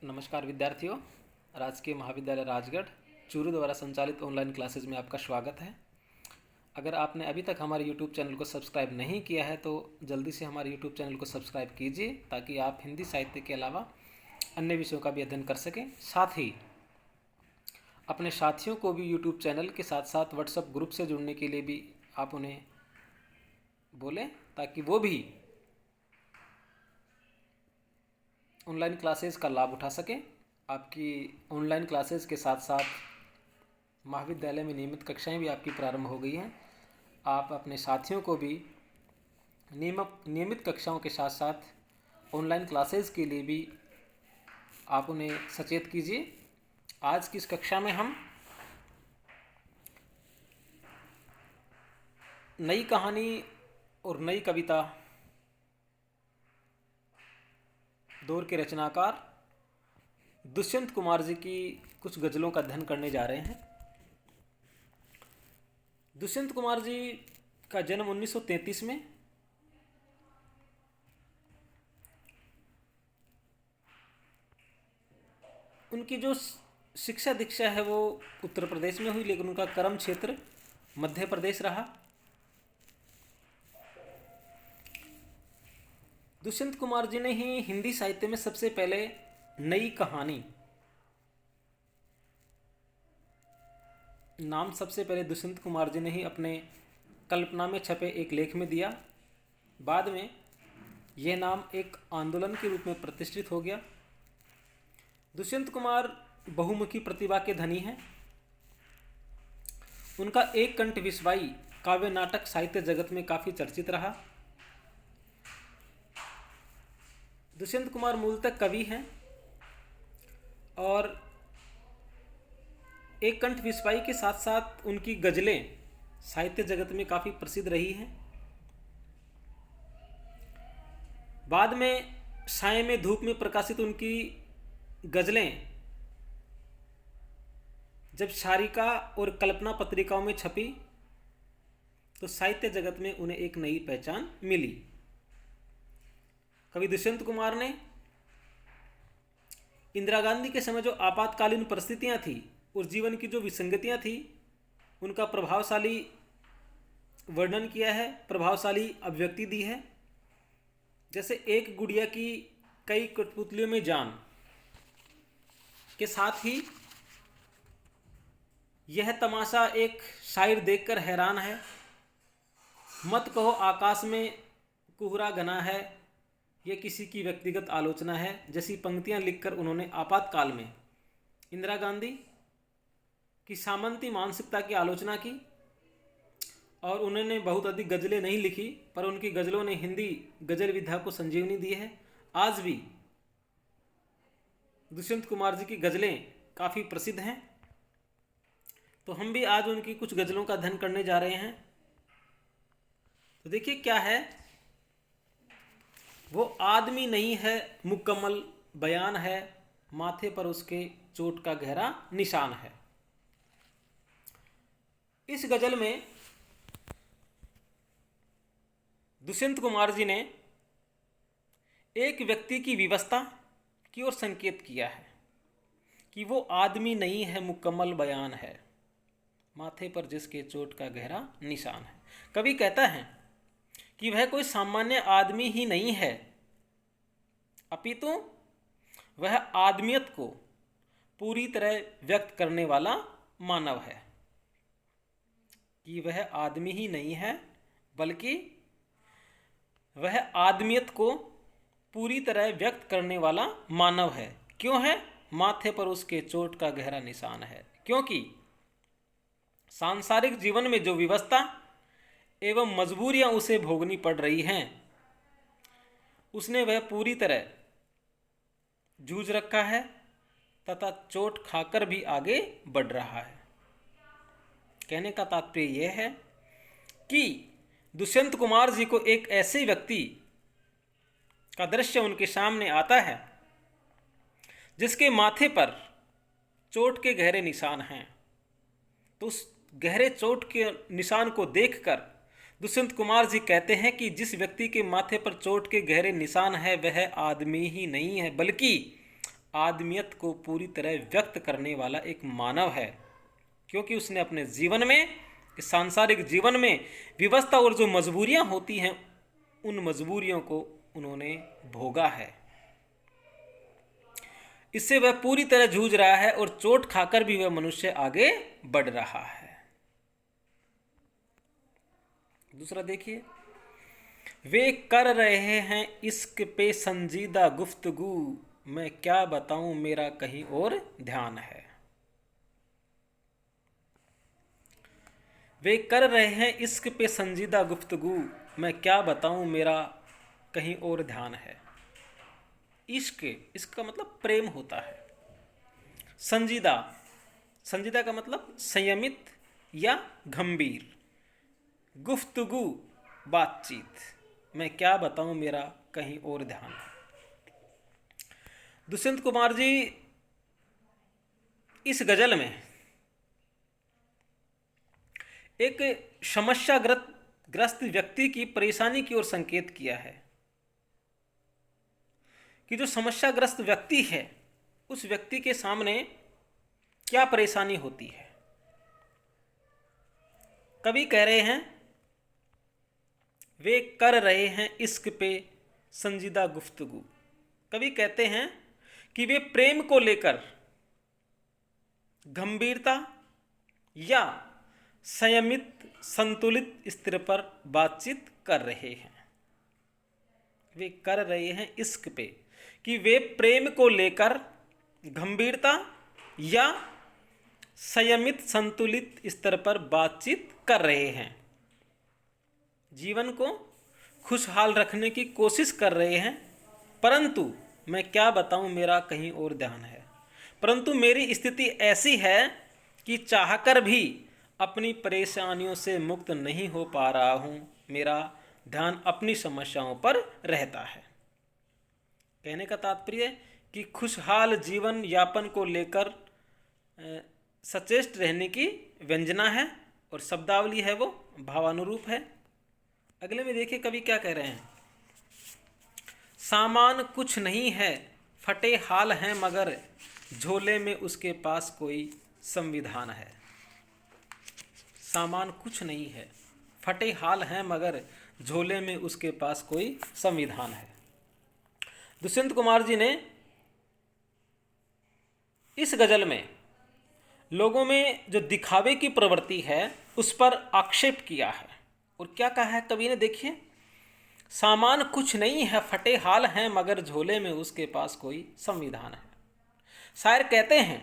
नमस्कार विद्यार्थियों। राजकीय महाविद्यालय राजगढ़ चूरू द्वारा संचालित ऑनलाइन क्लासेज में आपका स्वागत है। अगर आपने अभी तक हमारे YouTube चैनल को सब्सक्राइब नहीं किया है तो जल्दी से हमारे YouTube चैनल को सब्सक्राइब कीजिए ताकि आप हिंदी साहित्य के अलावा अन्य विषयों का भी अध्ययन कर सकें। साथ ही अपने साथियों को भी YouTube चैनल के साथ साथ व्हाट्सएप ग्रुप से जुड़ने के लिए भी आप उन्हें बोलें ताकि वो भी ऑनलाइन क्लासेस का लाभ उठा सकें। आपकी ऑनलाइन क्लासेस के साथ साथ महाविद्यालय में नियमित कक्षाएं भी आपकी प्रारंभ हो गई हैं। आप अपने साथियों को भी नियमित कक्षाओं के साथ साथ ऑनलाइन क्लासेस के लिए भी आप उन्हें सचेत कीजिए। आज की इस कक्षा में हम नई कहानी और नई कविता दौर के रचनाकार दुष्यंत कुमार जी की कुछ गज़लों का अध्ययन करने जा रहे हैं। दुष्यंत कुमार जी का जन्म 1933 में उनकी जो शिक्षा दीक्षा है वो उत्तर प्रदेश में हुई, लेकिन उनका कर्म क्षेत्र मध्य प्रदेश रहा। दुष्यंत कुमार जी ने ही हिंदी साहित्य में सबसे पहले नई कहानी नाम सबसे पहले दुष्यंत कुमार जी ने ही अपने कल्पना में छपे एक लेख में दिया। बाद में यह नाम एक आंदोलन के रूप में प्रतिष्ठित हो गया। दुष्यंत कुमार बहुमुखी प्रतिभा के धनी हैं। उनका एक कंठ विश्वाई काव्य नाटक साहित्य जगत में काफ़ी चर्चित रहा। दुष्यंत कुमार मूलतः कवि हैं और एक कंठ विश्वाई के साथ साथ उनकी गज़लें साहित्य जगत में काफ़ी प्रसिद्ध रही हैं। बाद में साय में धूप में प्रकाशित उनकी गज़लें जब शारिका और कल्पना पत्रिकाओं में छपी तो साहित्य जगत में उन्हें एक नई पहचान मिली। कवि दुष्यंत कुमार ने इंदिरा गांधी के समय जो आपातकालीन परिस्थितियां थी और जीवन की जो विसंगतियां थी उनका प्रभावशाली वर्णन किया है, प्रभावशाली अभिव्यक्ति दी है। जैसे एक गुड़िया की कई कठपुतलियों में जान के साथ ही यह तमाशा एक शायर देखकर हैरान है, मत कहो आकाश में कुहरा घना है, यह किसी की व्यक्तिगत आलोचना है, जैसी पंक्तियां लिखकर उन्होंने आपातकाल में इंदिरा गांधी की सामंती मानसिकता की आलोचना की। और उन्होंने बहुत अधिक गज़लें नहीं लिखी पर उनकी गज़लों ने हिंदी गज़ल विधा को संजीवनी दी है। आज भी दुष्यंत कुमार जी की गज़लें काफ़ी प्रसिद्ध हैं। तो हम भी आज उनकी कुछ गज़लों का अध्ययन करने जा रहे हैं। तो देखिए क्या है, वो आदमी नहीं है मुकम्मल बयान है, माथे पर उसके चोट का गहरा निशान है। इस गज़ल में दुष्यंत कुमार जी ने एक व्यक्ति की विवशता की ओर संकेत किया है कि वो आदमी नहीं है मुकम्मल बयान है, माथे पर जिसके चोट का गहरा निशान है। कवि कहता है कि वह कोई सामान्य आदमी ही नहीं है, अपितु वह आदमियत को पूरी तरह व्यक्त करने वाला मानव है। कि वह आदमी ही नहीं है बल्कि वह आदमियत को पूरी तरह व्यक्त करने वाला मानव है। क्यों है? माथे पर उसके चोट का गहरा निशान है, क्योंकि सांसारिक जीवन में जो विवशता एवं मजबूरियां उसे भोगनी पड़ रही हैं उसने वह पूरी तरह जूझ रखा है तथा चोट खाकर भी आगे बढ़ रहा है। कहने का तात्पर्य यह है कि दुष्यंत कुमार जी को एक ऐसे व्यक्ति का दृश्य उनके सामने आता है जिसके माथे पर चोट के गहरे निशान हैं। तो उस गहरे चोट के निशान को देखकर दुष्यंत कुमार जी कहते हैं कि जिस व्यक्ति के माथे पर चोट के गहरे निशान है वह आदमी ही नहीं है बल्कि आदमियत को पूरी तरह व्यक्त करने वाला एक मानव है, क्योंकि उसने अपने जीवन में, इस सांसारिक जीवन में विवशता और जो मजबूरियां होती हैं उन मजबूरियों को उन्होंने भोगा है। इससे वह पूरी तरह जूझ रहा है और चोट खाकर भी वह मनुष्य आगे बढ़ रहा है। दूसरा देखिए, वे कर रहे हैं इश्क पे संजीदा गुफ्तगू, मैं क्या बताऊं मेरा कहीं और ध्यान है। वे कर रहे हैं इश्क पे संजीदा गुफ्तगू, मैं क्या बताऊं मेरा कहीं और ध्यान है। इश्क, इसका मतलब प्रेम होता है। संजीदा, संजीदा का मतलब संयमित या गंभीर। गुफ्तगू, बातचीत, मैं क्या बताऊं मेरा कहीं और ध्यान है। दुष्यंत कुमार जी इस गजल में एक समस्याग्रस्त व्यक्ति की परेशानी की ओर संकेत किया है कि जो समस्याग्रस्त व्यक्ति है उस व्यक्ति के सामने क्या परेशानी होती है। कवि कह रहे हैं वे कर रहे हैं इश्क पे संजीदा गुफ्तगू। कवि कहते हैं कि वे प्रेम को लेकर गंभीरता या संयमित संतुलित स्तर पर बातचीत कर रहे हैं। वे कर रहे हैं इश्क पे, कि वे प्रेम को लेकर गंभीरता या संयमित संतुलित स्तर पर बातचीत कर रहे हैं। जीवन को खुशहाल रखने की कोशिश कर रहे हैं, परंतु मैं क्या बताऊं मेरा कहीं और ध्यान है। परंतु मेरी स्थिति ऐसी है कि चाहकर भी अपनी परेशानियों से मुक्त नहीं हो पा रहा हूं, मेरा ध्यान अपनी समस्याओं पर रहता है। कहने का तात्पर्य कि खुशहाल जीवन यापन को लेकर सचेष्ट रहने की व्यंजना है और शब्दावली है वो भावानुरूप है। अगले में देखिए कवि क्या कह रहे हैं। सामान कुछ नहीं है, फटे हाल हैं मगर झोले में उसके पास कोई संविधान है। सामान कुछ नहीं है, फटे हाल हैं मगर झोले में उसके पास कोई संविधान है। दुष्यंत कुमार जी ने इस गजल में लोगों में जो दिखावे की प्रवृत्ति है उस पर आक्षेप किया है। और क्या कहा है कवि ने, देखिए, सामान कुछ नहीं है, फटे हाल हैं मगर झोले में उसके पास कोई संविधान है। शायर कहते हैं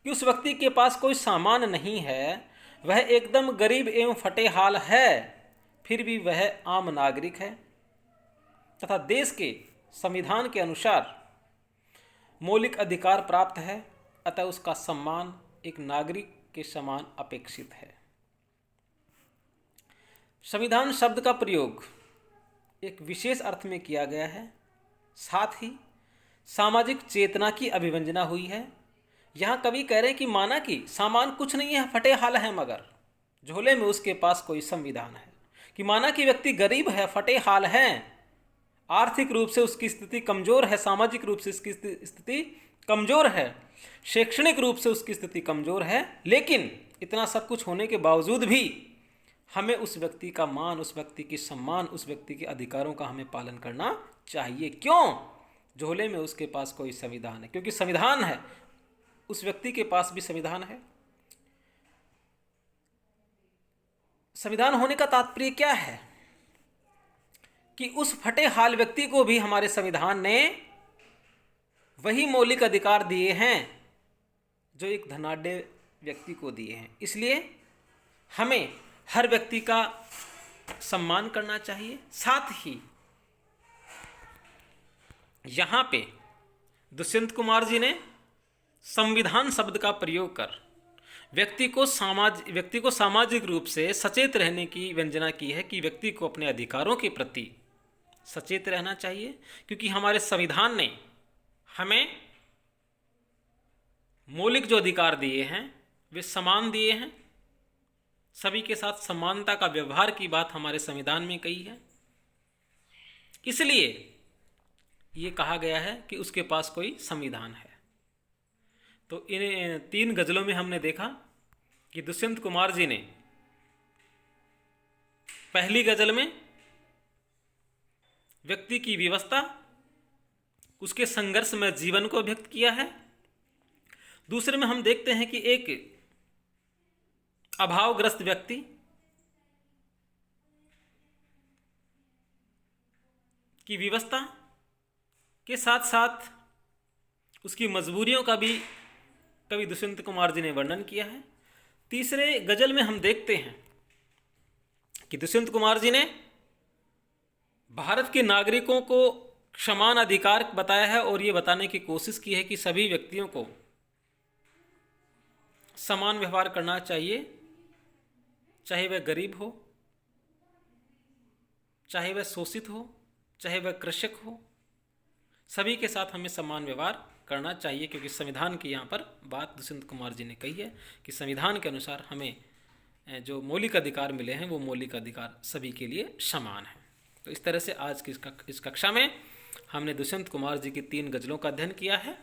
कि उस व्यक्ति के पास कोई सामान नहीं है, वह एकदम गरीब एवं फटे हाल है, फिर भी वह आम नागरिक है तथा देश के संविधान के अनुसार मौलिक अधिकार प्राप्त है, अतः उसका सम्मान एक नागरिक के समान अपेक्षित है। संविधान शब्द का प्रयोग एक विशेष अर्थ में किया गया है, साथ ही सामाजिक चेतना की अभिव्यंजना हुई है। यहाँ कवि कह रहे हैं कि माना कि सामान कुछ नहीं है, फटे हाल है मगर झोले में उसके पास कोई संविधान है। कि माना कि व्यक्ति गरीब है, फटे हाल है, आर्थिक रूप से उसकी स्थिति कमजोर है, सामाजिक रूप से उसकी स्थिति कमजोर है, शैक्षणिक रूप से उसकी स्थिति कमजोर है, लेकिन इतना सब कुछ होने के बावजूद भी हमें उस व्यक्ति का मान, उस व्यक्ति की सम्मान, उस व्यक्ति के अधिकारों का हमें पालन करना चाहिए। क्यों? झोले में उसके पास कोई संविधान है, क्योंकि संविधान है, उस व्यक्ति के पास भी संविधान है। संविधान होने का तात्पर्य क्या है कि उस फटे हाल व्यक्ति को भी हमारे संविधान ने वही मौलिक अधिकार दिए हैं जो एक धनाढ्य व्यक्ति को दिए हैं। इसलिए हमें हर व्यक्ति का सम्मान करना चाहिए। साथ ही यहाँ पे दुष्यंत कुमार जी ने संविधान शब्द का प्रयोग कर व्यक्ति को सामाजिक रूप से सचेत रहने की व्यंजना की है कि व्यक्ति को अपने अधिकारों के प्रति सचेत रहना चाहिए, क्योंकि हमारे संविधान ने हमें मौलिक जो अधिकार दिए हैं वे समान दिए हैं। सभी के साथ समानता का व्यवहार की बात हमारे संविधान में कही है। इसलिए ये कहा गया है कि उसके पास कोई संविधान है। तो इन 3 गज़लों में हमने देखा कि दुष्यंत कुमार जी ने पहली गज़ल में व्यक्ति की विवशता, उसके संघर्ष में जीवन को व्यक्त किया है। दूसरे में हम देखते हैं कि एक अभावग्रस्त व्यक्ति की विवशता के साथ साथ उसकी मजबूरियों का भी कवि दुष्यंत कुमार जी ने वर्णन किया है। तीसरे गज़ल में हम देखते हैं कि दुष्यंत कुमार जी ने भारत के नागरिकों को समान अधिकार बताया है और ये बताने की कोशिश की है कि सभी व्यक्तियों को समान व्यवहार करना चाहिए, चाहे वह गरीब हो, चाहे वह शोषित हो, चाहे वह कृषक हो, सभी के साथ हमें समान व्यवहार करना चाहिए, क्योंकि संविधान की यहाँ पर बात दुष्यंत कुमार जी ने कही है कि संविधान के अनुसार हमें जो मौलिक अधिकार मिले हैं वो मौलिक अधिकार सभी के लिए समान है। तो इस तरह से आज की इस कक्षा में हमने दुष्यंत कुमार जी की 3 गज़लों का अध्ययन किया है।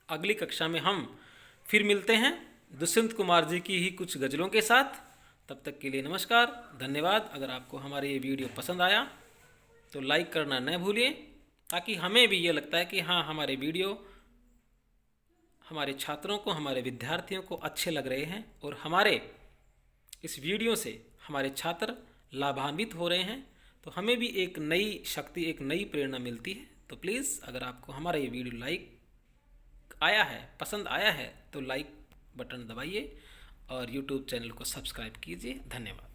अगली कक्षा में हम फिर मिलते हैं दुष्यंत कुमार जी की ही कुछ गज़लों के साथ। तब तक के लिए नमस्कार, धन्यवाद। अगर आपको हमारे ये वीडियो पसंद आया तो लाइक करना न भूलिए, ताकि हमें भी ये लगता है कि हाँ, हमारे वीडियो हमारे छात्रों को, हमारे विद्यार्थियों को अच्छे लग रहे हैं और हमारे इस वीडियो से हमारे छात्र लाभान्वित हो रहे हैं, तो हमें भी एक नई शक्ति, एक नई प्रेरणा मिलती है। तो प्लीज़, अगर आपको हमारा ये वीडियो पसंद आया है तो लाइक बटन दबाइए और YouTube चैनल को सब्सक्राइब कीजिए। धन्यवाद।